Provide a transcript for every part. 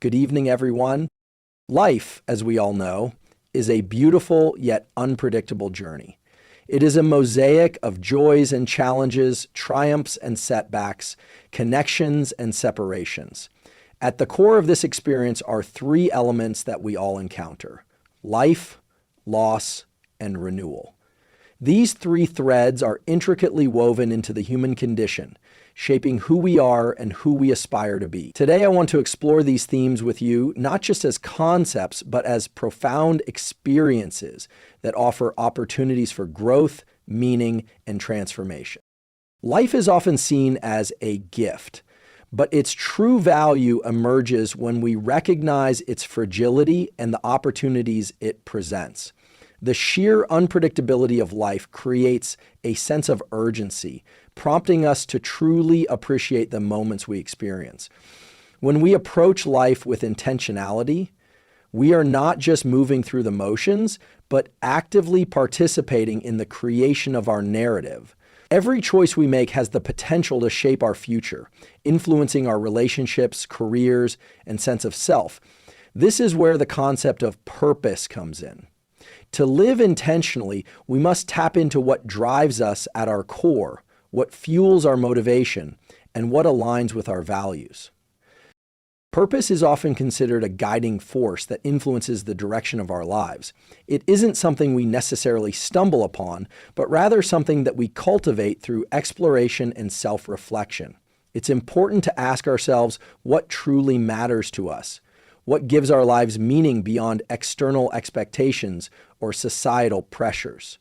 Good evening, everyone. Life, as we all know, is a beautiful yet unpredictable journey. It is a mosaic of joys and challenges, triumphs and setbacks, connections and separations. At the core of this experience are three elements that we all encounter: life, loss, and renewal. These three threads are intricately woven into the human condition, shaping who we are and who we aspire to be. Today, I want to explore these themes with you, not just as concepts, but as profound experiences that offer opportunities for growth, meaning, and transformation. Life is often seen as a gift, but its true value emerges when we recognize its fragility and the opportunities it presents. The sheer unpredictability of life creates a sense of urgency, prompting us to truly appreciate the moments we experience. When we approach life with intentionality, we are not just moving through the motions, but actively participating in the creation of our narrative. Every choice we make has the potential to shape our future, influencing our relationships, careers, and sense of self. This is where the concept of purpose comes in. To live intentionally, we must tap into what drives us at our core, what fuels our motivation, and what aligns with our values. Purpose is often considered a guiding force that influences the direction of our lives. It isn't something we necessarily stumble upon, but rather something that we cultivate through exploration and self-reflection. It's important to ask ourselves what truly matters to us. What gives our lives meaning beyond external expectations or societal pressures?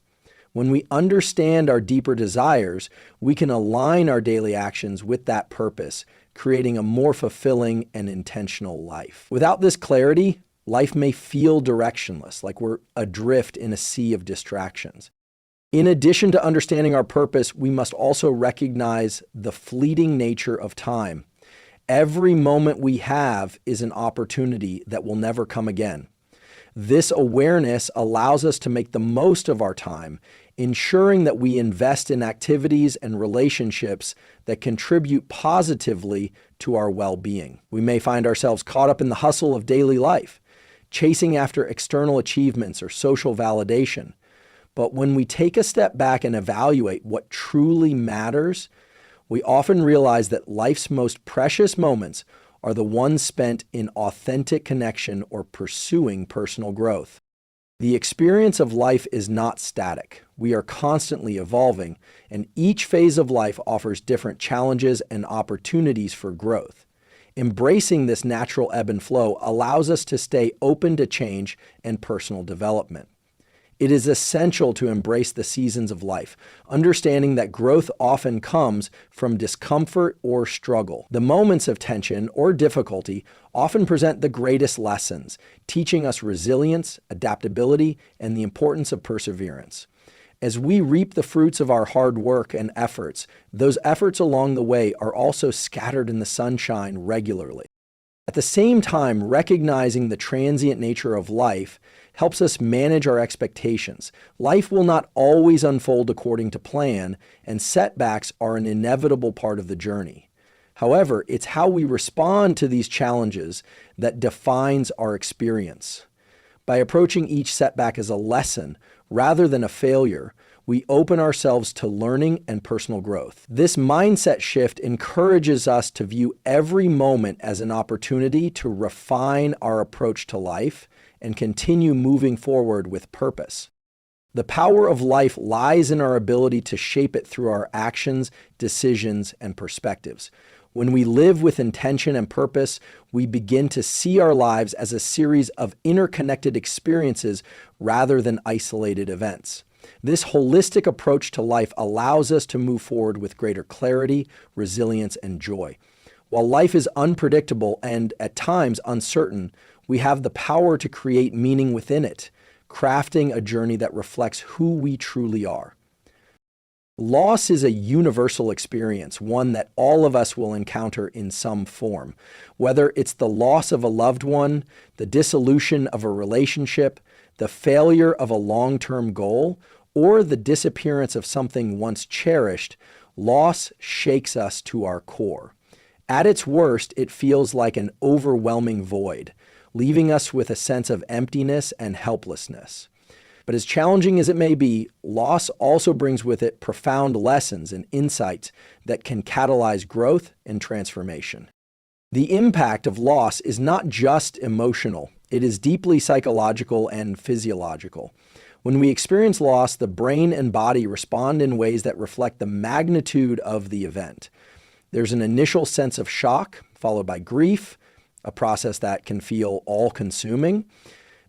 When we understand our deeper desires, we can align our daily actions with that purpose, creating a more fulfilling and intentional life. Without this clarity, life may feel directionless, like we're adrift in a sea of distractions. In addition to understanding our purpose, we must also recognize the fleeting nature of time. Every moment we have is an opportunity that will never come again. This awareness allows us to make the most of our time, ensuring that we invest in activities and relationships that contribute positively to our well-being. We may find ourselves caught up in the hustle of daily life, chasing after external achievements or social validation. But when we take a step back and evaluate what truly matters, we often realize that life's most precious moments are the ones spent in authentic connection or pursuing personal growth. The experience of life is not static. We are constantly evolving, and each phase of life offers different challenges and opportunities for growth. Embracing this natural ebb and flow allows us to stay open to change and personal development. It is essential to embrace the seasons of life, understanding that growth often comes from discomfort or struggle. The moments of tension or difficulty often present the greatest lessons, teaching us resilience, adaptability, and the importance of perseverance. As we reap the fruits of our hard work and efforts, those efforts along the way are also scattered in the sunshine regularly. At the same time, recognizing the transient nature of life helps us manage our expectations. Life will not always unfold according to plan, and setbacks are an inevitable part of the journey. However, it's how we respond to these challenges that defines our experience. By approaching each setback as a lesson rather than a failure, we open ourselves to learning and personal growth. This mindset shift encourages us to view every moment as an opportunity to refine our approach to life and continue moving forward with purpose. The power of life lies in our ability to shape it through our actions, decisions, and perspectives. When we live with intention and purpose, we begin to see our lives as a series of interconnected experiences rather than isolated events. This holistic approach to life allows us to move forward with greater clarity, resilience, and joy. While life is unpredictable and at times uncertain, we have the power to create meaning within it, crafting a journey that reflects who we truly are. Loss is a universal experience, one that all of us will encounter in some form. Whether it's the loss of a loved one, the dissolution of a relationship, the failure of a long-term goal, or the disappearance of something once cherished, loss shakes us to our core. At its worst, it feels like an overwhelming void, leaving us with a sense of emptiness and helplessness. But as challenging as it may be, loss also brings with it profound lessons and insights that can catalyze growth and transformation. The impact of loss is not just emotional, it is deeply psychological and physiological. When we experience loss, the brain and body respond in ways that reflect the magnitude of the event. There's an initial sense of shock, followed by grief, a process that can feel all-consuming.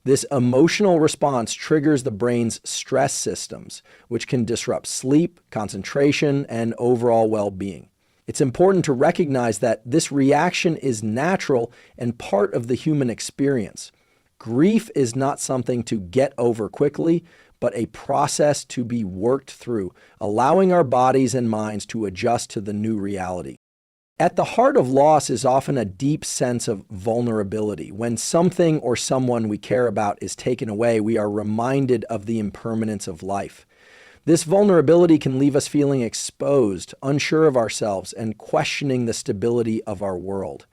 This emotional response triggers the brain's stress systems, which can disrupt sleep, concentration, and overall well-being. It's important to recognize that this reaction is natural and part of the human experience. Grief is not something to get over quickly, but a process to be worked through, allowing our bodies and minds to adjust to the new reality. At the heart of loss is often a deep sense of vulnerability. When something or someone we care about is taken away, we are reminded of the impermanence of life. This vulnerability can leave us feeling exposed, unsure of ourselves, and questioning the stability of our world.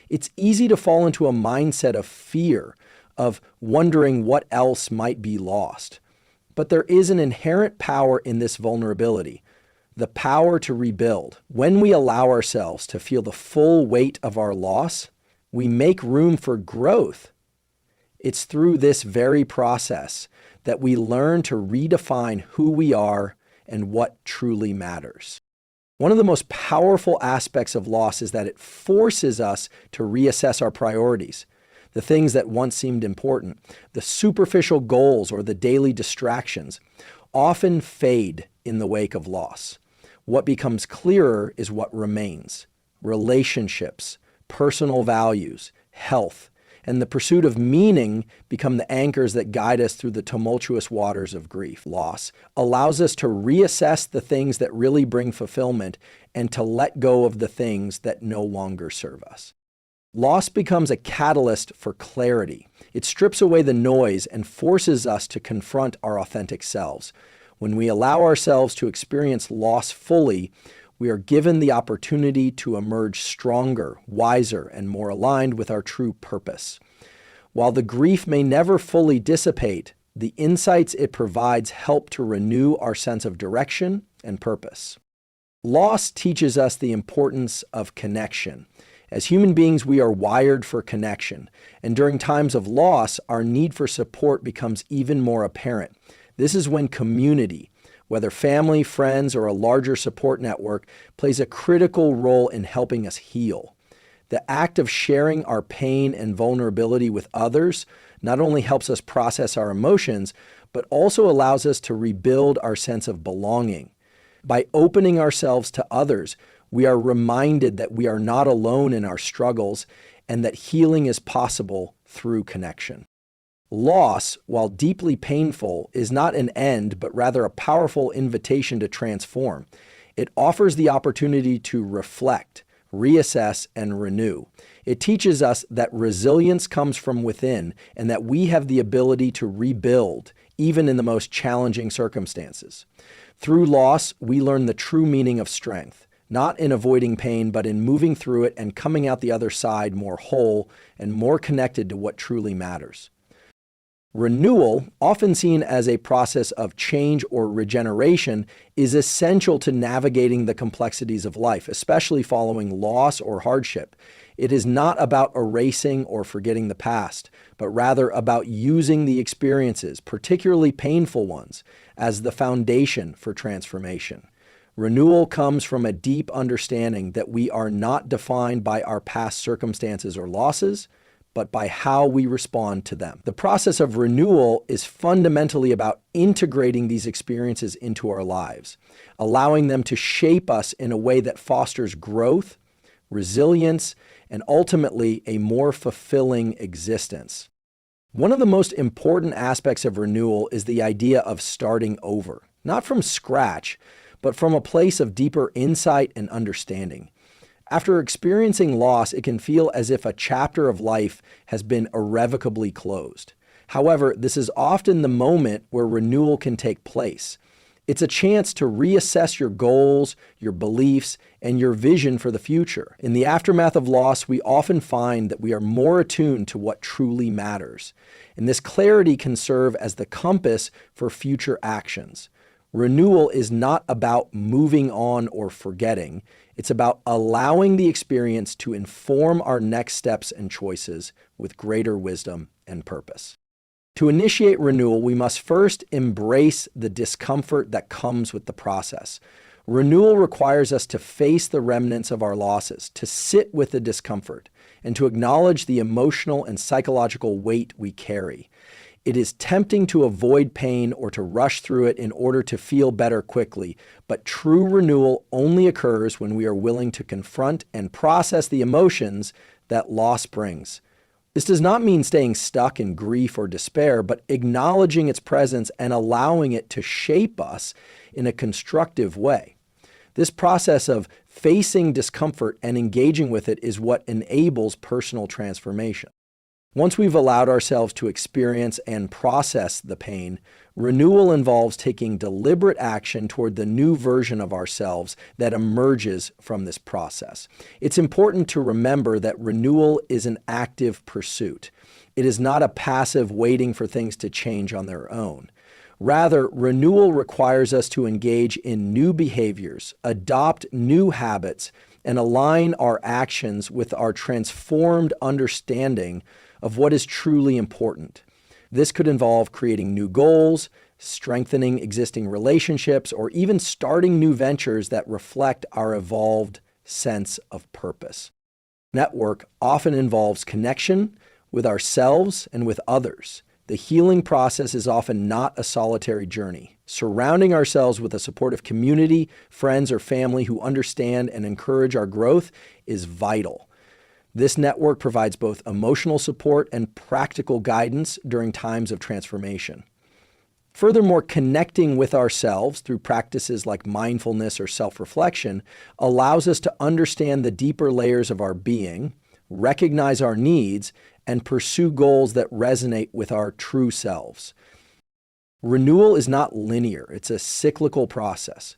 It's easy to fall into a mindset of fear, of wondering what else might be lost. But there is an inherent power in this vulnerability, the power to rebuild. When we allow ourselves to feel the full weight of our loss, we make room for growth. It's through this very process that we learn to redefine who we are and what truly matters. One of the most powerful aspects of loss is that it forces us to reassess our priorities. The things that once seemed important, the superficial goals or the daily distractions, often fade in the wake of loss. What becomes clearer is what remains: relationships, personal values, health, and the pursuit of meaning become the anchors that guide us through the tumultuous waters of grief. Loss allows us to reassess the things that really bring fulfillment and to let go of the things that no longer serve us. Loss becomes a catalyst for clarity. It strips away the noise and forces us to confront our authentic selves. When we allow ourselves to experience loss fully, we are given the opportunity to emerge stronger, wiser, and more aligned with our true purpose. While the grief may never fully dissipate, the insights it provides help to renew our sense of direction and purpose. Loss teaches us the importance of connection. As human beings, we are wired for connection, and during times of loss, our need for support becomes even more apparent. This is when community, whether family, friends, or a larger support network, plays a critical role in helping us heal. The act of sharing our pain and vulnerability with others not only helps us process our emotions, but also allows us to rebuild our sense of belonging. By opening ourselves to others, we are reminded that we are not alone in our struggles and that healing is possible through connection. Loss, while deeply painful, is not an end, but rather a powerful invitation to transform. It offers the opportunity to reflect, reassess, and renew. It teaches us that resilience comes from within and that we have the ability to rebuild, even in the most challenging circumstances. Through loss, we learn the true meaning of strength, not in avoiding pain, but in moving through it and coming out the other side more whole and more connected to what truly matters. Renewal, often seen as a process of change or regeneration, is essential to navigating the complexities of life, especially following loss or hardship. It is not about erasing or forgetting the past, but rather about using the experiences, particularly painful ones, as the foundation for transformation. Renewal comes from a deep understanding that we are not defined by our past circumstances or losses, but by how we respond to them. The process of renewal is fundamentally about integrating these experiences into our lives, allowing them to shape us in a way that fosters growth, resilience, and ultimately a more fulfilling existence. One of the most important aspects of renewal is the idea of starting over, not from scratch, but from a place of deeper insight and understanding. After experiencing loss, it can feel as if a chapter of life has been irrevocably closed. However, this is often the moment where renewal can take place. It's a chance to reassess your goals, your beliefs, and your vision for the future. In the aftermath of loss, we often find that we are more attuned to what truly matters. And this clarity can serve as the compass for future actions. Renewal is not about moving on or forgetting. It's about allowing the experience to inform our next steps and choices with greater wisdom and purpose. To initiate renewal, we must first embrace the discomfort that comes with the process. Renewal requires us to face the remnants of our losses, to sit with the discomfort, and to acknowledge the emotional and psychological weight we carry. It is tempting to avoid pain or to rush through it in order to feel better quickly, but true renewal only occurs when we are willing to confront and process the emotions that loss brings. This does not mean staying stuck in grief or despair, but acknowledging its presence and allowing it to shape us in a constructive way. This process of facing discomfort and engaging with it is what enables personal transformation. Once we've allowed ourselves to experience and process the pain, renewal involves taking deliberate action toward the new version of ourselves that emerges from this process. It's important to remember that renewal is an active pursuit. It is not a passive waiting for things to change on their own. Rather, renewal requires us to engage in new behaviors, adopt new habits, and align our actions with our transformed understanding of what is truly important. This could involve creating new goals, strengthening existing relationships, or even starting new ventures that reflect our evolved sense of purpose. Network often involves connection with ourselves and with others. The healing process is often not a solitary journey. Surrounding ourselves with a supportive community, friends, or family who understand and encourage our growth is vital. This network provides both emotional support and practical guidance during times of transformation. Furthermore, connecting with ourselves through practices like mindfulness or self-reflection allows us to understand the deeper layers of our being, recognize our needs, and pursue goals that resonate with our true selves. Renewal is not linear, it's a cyclical process.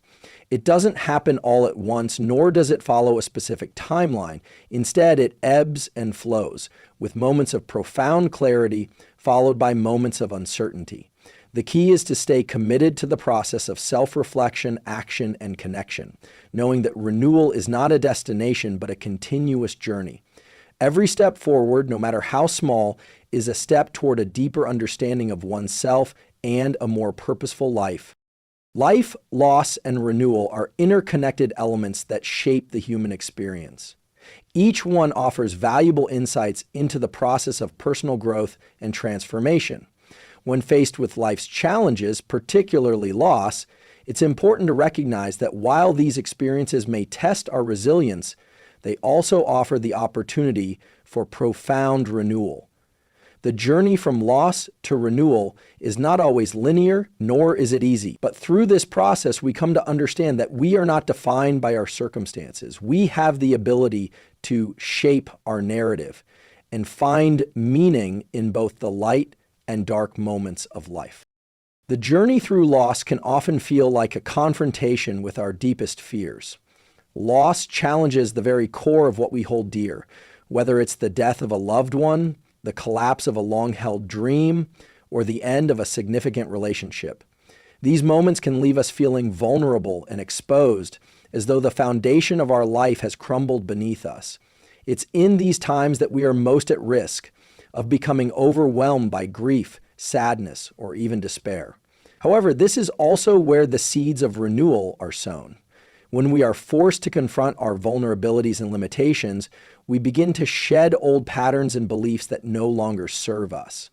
It doesn't happen all at once, nor does it follow a specific timeline. Instead, it ebbs and flows, with moments of profound clarity followed by moments of uncertainty. The key is to stay committed to the process of self-reflection, action, and connection, knowing that renewal is not a destination, but a continuous journey. Every step forward, no matter how small, is a step toward a deeper understanding of oneself and a more purposeful life. Life, loss, and renewal are interconnected elements that shape the human experience. Each one offers valuable insights into the process of personal growth and transformation. When faced with life's challenges, particularly loss, it's important to recognize that while these experiences may test our resilience, they also offer the opportunity for profound renewal. The journey from loss to renewal is not always linear, nor is it easy. But through this process, we come to understand that we are not defined by our circumstances. We have the ability to shape our narrative and find meaning in both the light and dark moments of life. The journey through loss can often feel like a confrontation with our deepest fears. Loss challenges the very core of what we hold dear, whether it's the death of a loved one, the collapse of a long-held dream, or the end of a significant relationship. These moments can leave us feeling vulnerable and exposed, as though the foundation of our life has crumbled beneath us. It's in these times that we are most at risk of becoming overwhelmed by grief, sadness, or even despair. However, this is also where the seeds of renewal are sown. When we are forced to confront our vulnerabilities and limitations, we begin to shed old patterns and beliefs that no longer serve us.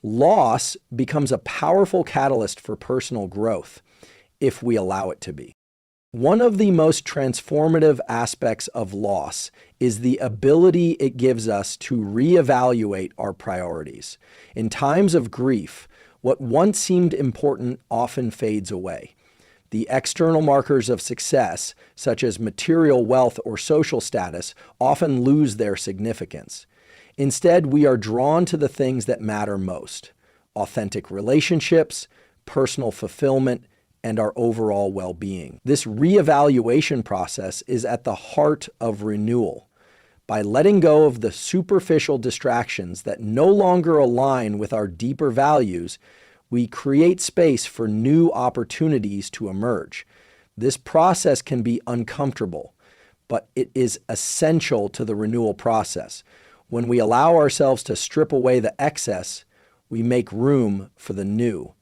Loss becomes a powerful catalyst for personal growth, if we allow it to be. One of the most transformative aspects of loss is the ability it gives us to reevaluate our priorities. In times of grief, what once seemed important often fades away. The external markers of success, such as material wealth or social status, often lose their significance. Instead, we are drawn to the things that matter most: authentic relationships, personal fulfillment, and our overall well-being. This reevaluation process is at the heart of renewal. By letting go of the superficial distractions that no longer align with our deeper values, we create space for new opportunities to emerge. This process can be uncomfortable, but it is essential to the renewal process. When we allow ourselves to strip away the excess, we make room for the new.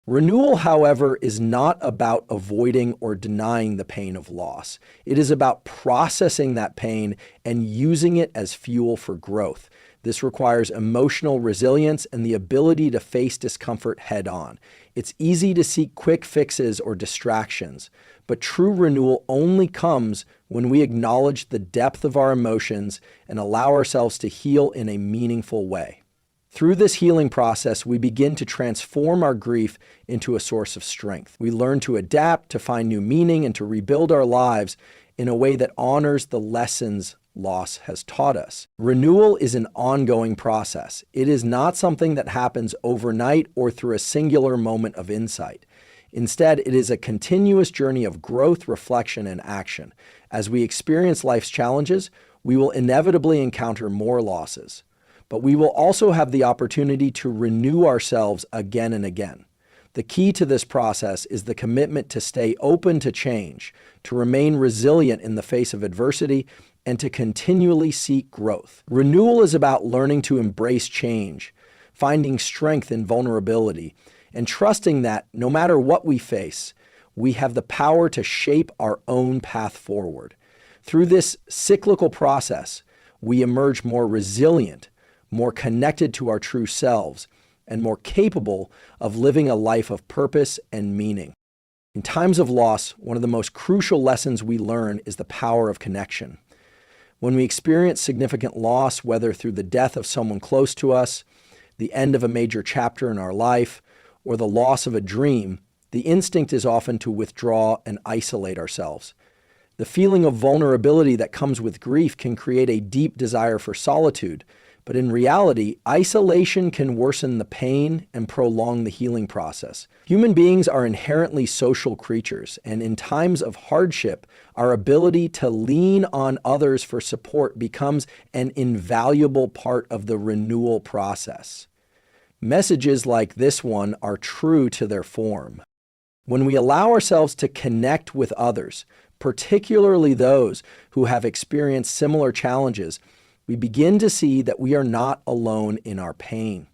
Renewal, however, is not about avoiding or denying the pain of loss. It is about processing that pain and using it as fuel for growth. This requires emotional resilience and the ability to face discomfort head-on. It's easy to seek quick fixes or distractions, but true renewal only comes when we acknowledge the depth of our emotions and allow ourselves to heal in a meaningful way. Through this healing process, we begin to transform our grief into a source of strength. We learn to adapt, to find new meaning, and to rebuild our lives in a way that honors the lessons loss has taught us. Renewal is an ongoing process. It is not something that happens overnight or through a singular moment of insight. Instead, it is a continuous journey of growth, reflection, and action. As we experience life's challenges, we will inevitably encounter more losses. But we will also have the opportunity to renew ourselves again and again. The key to this process is the commitment to stay open to change, to remain resilient in the face of adversity, and to continually seek growth. Renewal is about learning to embrace change, finding strength in vulnerability, and trusting that no matter what we face, we have the power to shape our own path forward. Through this cyclical process, we emerge more resilient, more connected to our true selves, and more capable of living a life of purpose and meaning. In times of loss, one of the most crucial lessons we learn is the power of connection. When we experience significant loss, whether through the death of someone close to us, the end of a major chapter in our life, or the loss of a dream, the instinct is often to withdraw and isolate ourselves. The feeling of vulnerability that comes with grief can create a deep desire for solitude, but in reality, isolation can worsen the pain and prolong the healing process. Human beings are inherently social creatures, and in times of hardship, our ability to lean on others for support becomes an invaluable part of the renewal process. Messages like this one are true to their form. When we allow ourselves to connect with others, particularly those who have experienced similar challenges, we begin to see that we are not alone in our pain.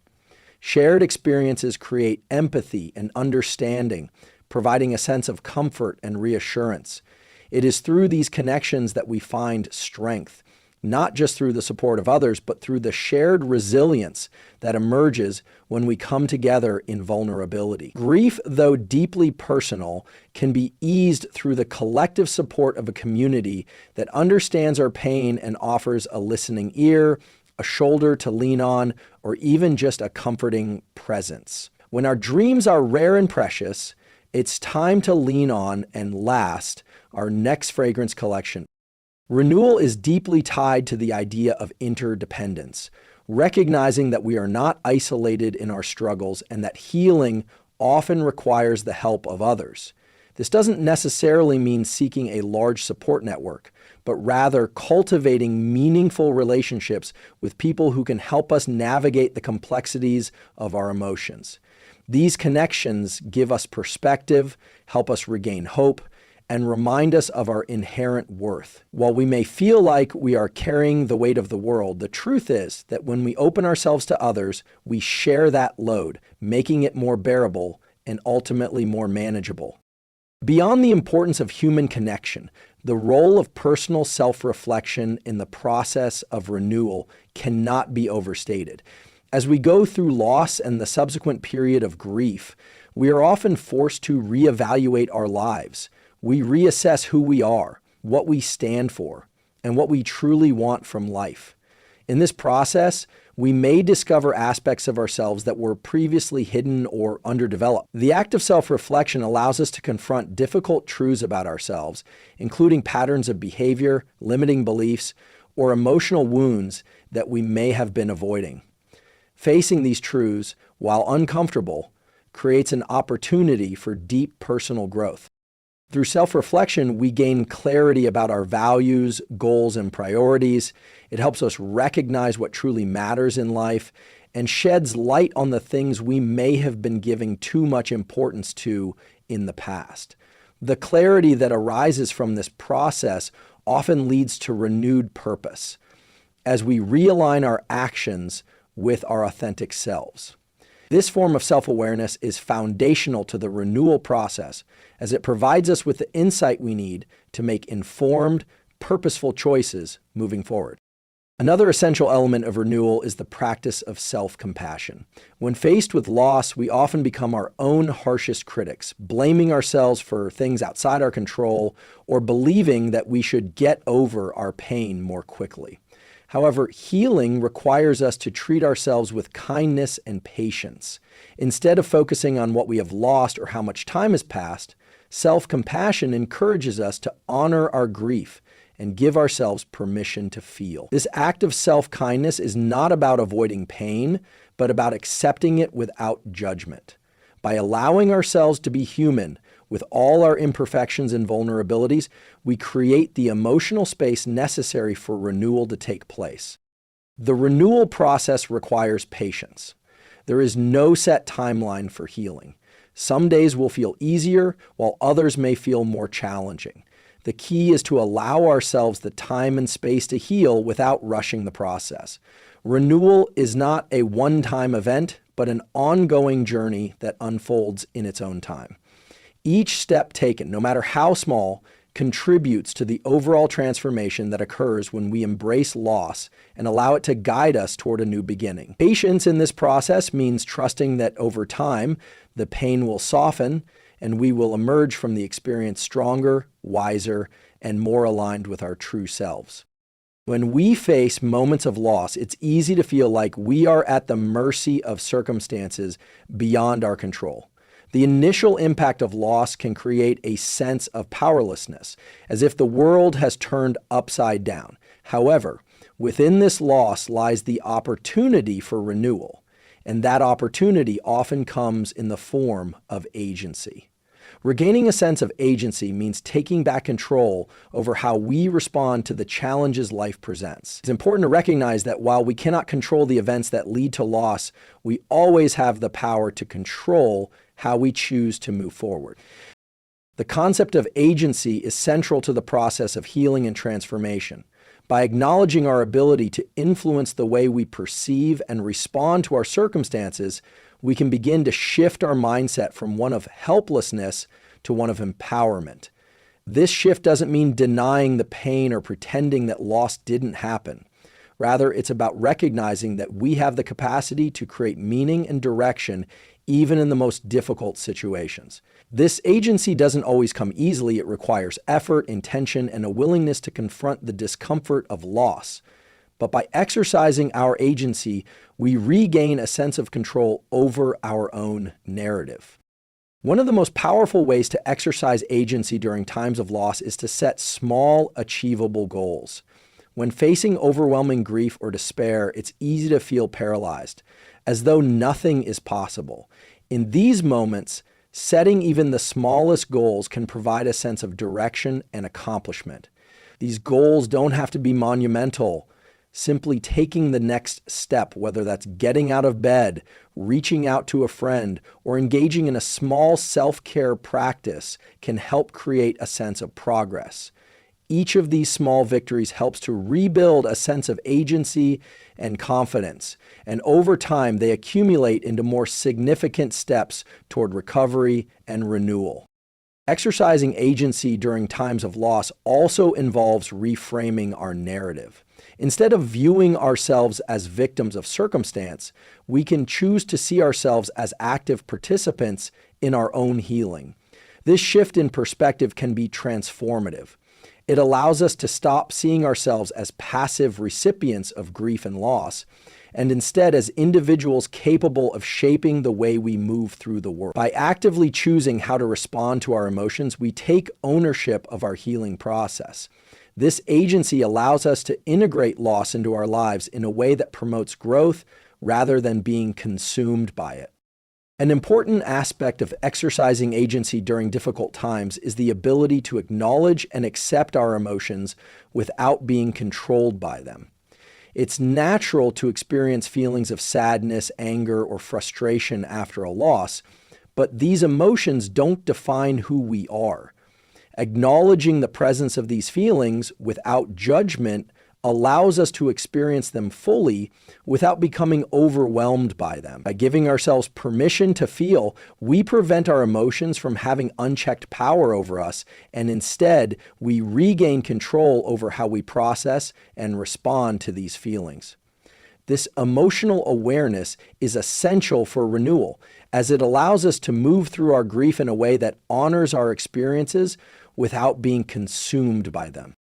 Shared experiences create empathy and understanding, providing a sense of comfort and reassurance. It is through these connections that we find strength, not just through the support of others, but through the shared resilience that emerges when we come together in vulnerability. Grief, though deeply personal, can be eased through the collective support of a community that understands our pain and offers a listening ear, a shoulder to lean on, or even just a comforting presence. When our dreams are rare and precious, it's time to lean on and last our next fragrance collection. Renewal is deeply tied to the idea of interdependence, recognizing that we are not isolated in our struggles and that healing often requires the help of others. This doesn't necessarily mean seeking a large support network, but rather cultivating meaningful relationships with people who can help us navigate the complexities of our emotions. These connections give us perspective, help us regain hope, and remind us of our inherent worth. While we may feel like we are carrying the weight of the world, the truth is that when we open ourselves to others, we share that load, making it more bearable and ultimately more manageable. Beyond the importance of human connection, the role of personal self-reflection in the process of renewal cannot be overstated. As we go through loss and the subsequent period of grief, we are often forced to reevaluate our lives. We reassess who we are, what we stand for, and what we truly want from life. In this process, we may discover aspects of ourselves that were previously hidden or underdeveloped. The act of self-reflection allows us to confront difficult truths about ourselves, including patterns of behavior, limiting beliefs, or emotional wounds that we may have been avoiding. Facing these truths, while uncomfortable, creates an opportunity for deep personal growth. Through self-reflection, we gain clarity about our values, goals, and priorities. It helps us recognize what truly matters in life and sheds light on the things we may have been giving too much importance to in the past. The clarity that arises from this process often leads to renewed purpose as we realign our actions with our authentic selves. This form of self-awareness is foundational to the renewal process as it provides us with the insight we need to make informed, purposeful choices moving forward. Another essential element of renewal is the practice of self-compassion. When faced with loss, we often become our own harshest critics, blaming ourselves for things outside our control or believing that we should get over our pain more quickly. However, healing requires us to treat ourselves with kindness and patience. Instead of focusing on what we have lost or how much time has passed, self-compassion encourages us to honor our grief and give ourselves permission to feel. This act of self-kindness is not about avoiding pain, but about accepting it without judgment. By allowing ourselves to be human with all our imperfections and vulnerabilities, we create the emotional space necessary for renewal to take place. The renewal process requires patience. There is no set timeline for healing. Some days will feel easier, while others may feel more challenging. The key is to allow ourselves the time and space to heal without rushing the process. Renewal is not a one-time event, but an ongoing journey that unfolds in its own time. Each step taken, no matter how small, contributes to the overall transformation that occurs when we embrace loss and allow it to guide us toward a new beginning. Patience in this process means trusting that over time, the pain will soften and we will emerge from the experience stronger, wiser, and more aligned with our true selves. When we face moments of loss, it's easy to feel like we are at the mercy of circumstances beyond our control. The initial impact of loss can create a sense of powerlessness, as if the world has turned upside down. However, within this loss lies the opportunity for renewal, and that opportunity often comes in the form of agency. Regaining a sense of agency means taking back control over how we respond to the challenges life presents. It's important to recognize that while we cannot control the events that lead to loss, we always have the power to control how we choose to move forward. The concept of agency is central to the process of healing and transformation. By acknowledging our ability to influence the way we perceive and respond to our circumstances, we can begin to shift our mindset from one of helplessness to one of empowerment. This shift doesn't mean denying the pain or pretending that loss didn't happen. Rather, it's about recognizing that we have the capacity to create meaning and direction even in the most difficult situations. This agency doesn't always come easily. It requires effort, intention, and a willingness to confront the discomfort of loss. But by exercising our agency, we regain a sense of control over our own narrative. One of the most powerful ways to exercise agency during times of loss is to set small, achievable goals. When facing overwhelming grief or despair, it's easy to feel paralyzed, as though nothing is possible. In these moments, setting even the smallest goals can provide a sense of direction and accomplishment. These goals don't have to be monumental. Simply taking the next step, whether that's getting out of bed, reaching out to a friend, or engaging in a small self-care practice, can help create a sense of progress. Each of these small victories helps to rebuild a sense of agency and confidence, and over time they accumulate into more significant steps toward recovery and renewal. Exercising agency during times of loss also involves reframing our narrative. Instead of viewing ourselves as victims of circumstance, we can choose to see ourselves as active participants in our own healing. This shift in perspective can be transformative. It allows us to stop seeing ourselves as passive recipients of grief and loss, and instead as individuals capable of shaping the way we move through the world. By actively choosing how to respond to our emotions, we take ownership of our healing process. This agency allows us to integrate loss into our lives in a way that promotes growth rather than being consumed by it. An important aspect of exercising agency during difficult times is the ability to acknowledge and accept our emotions without being controlled by them. It's natural to experience feelings of sadness, anger, or frustration after a loss, but these emotions don't define who we are. Acknowledging the presence of these feelings without judgment allows us to experience them fully without becoming overwhelmed by them. By giving ourselves permission to feel, we prevent our emotions from having unchecked power over us, and instead, we regain control over how we process and respond to these feelings. This emotional awareness is essential for renewal, as it allows us to move through our grief in a way that honors our experiences without being consumed by them.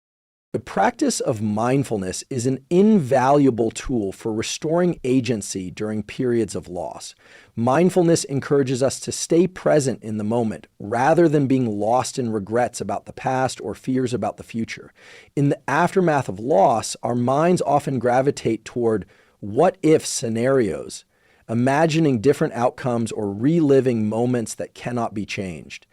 The practice of mindfulness is an invaluable tool for restoring agency during periods of loss. Mindfulness encourages us to stay present in the moment rather than being lost in regrets about the past or fears about the future. In the aftermath of loss, our minds often gravitate toward what-if scenarios, imagining different outcomes or reliving moments that cannot be changed.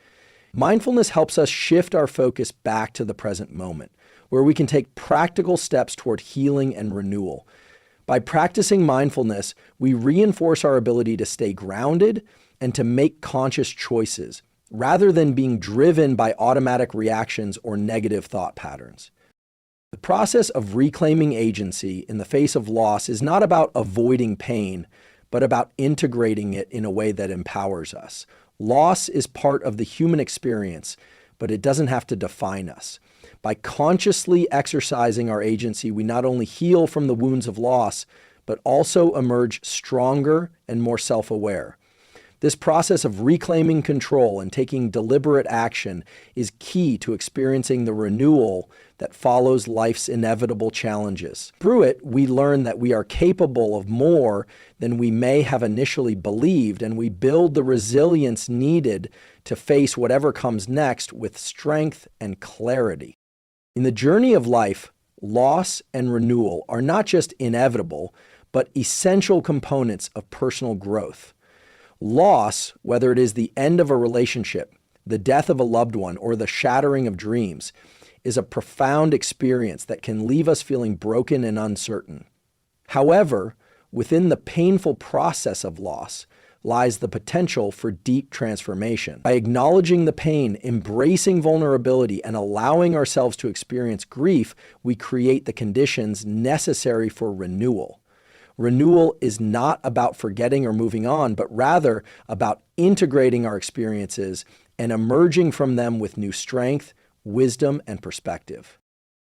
Mindfulness helps us shift our focus back to the present moment, where we can take practical steps toward healing and renewal. By practicing mindfulness, we reinforce our ability to stay grounded and to make conscious choices, rather than being driven by automatic reactions or negative thought patterns. The process of reclaiming agency in the face of loss is not about avoiding pain, but about integrating it in a way that empowers us. Loss is part of the human experience, but it doesn't have to define us. By consciously exercising our agency, we not only heal from the wounds of loss, but also emerge stronger and more self-aware. This process of reclaiming control and taking deliberate action is key to experiencing the renewal that follows life's inevitable challenges. Through it, we learn that we are capable of more than we may have initially believed, and we build the resilience needed to face whatever comes next with strength and clarity. In the journey of life, loss and renewal are not just inevitable, but essential components of personal growth. Loss, whether it is the end of a relationship, the death of a loved one, or the shattering of dreams, is a profound experience that can leave us feeling broken and uncertain. However, within the painful process of loss lies the potential for deep transformation. By acknowledging the pain, embracing vulnerability, and allowing ourselves to experience grief, we create the conditions necessary for renewal. Renewal is not about forgetting or moving on, but rather about integrating our experiences and emerging from them with new strength, wisdom, and perspective.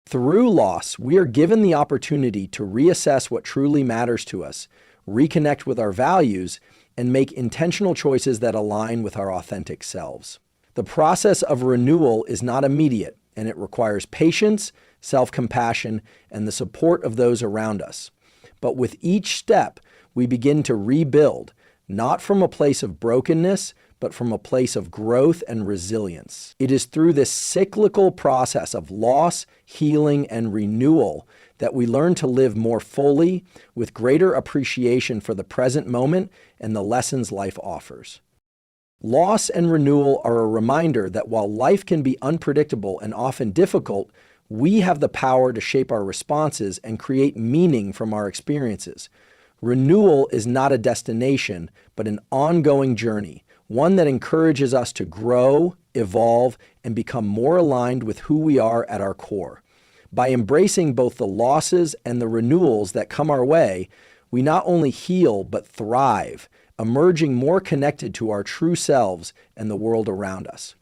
Through loss, we are given the opportunity to reassess what truly matters to us, reconnect with our values, and make intentional choices that align with our authentic selves. The process of renewal is not immediate, and it requires patience, self-compassion, and the support of those around us. But with each step, we begin to rebuild, not from a place of brokenness, but from a place of growth and resilience. It is through this cyclical process of loss, healing, and renewal that we learn to live more fully, with greater appreciation for the present moment and the lessons life offers. Loss and renewal are a reminder that while life can be unpredictable and often difficult, we have the power to shape our responses and create meaning from our experiences. Renewal is not a destination, but an ongoing journey, one that encourages us to grow, evolve, and become more aligned with who we are at our core. By embracing both the losses and the renewals that come our way, we not only heal, but thrive, emerging more connected to our true selves and the world around us.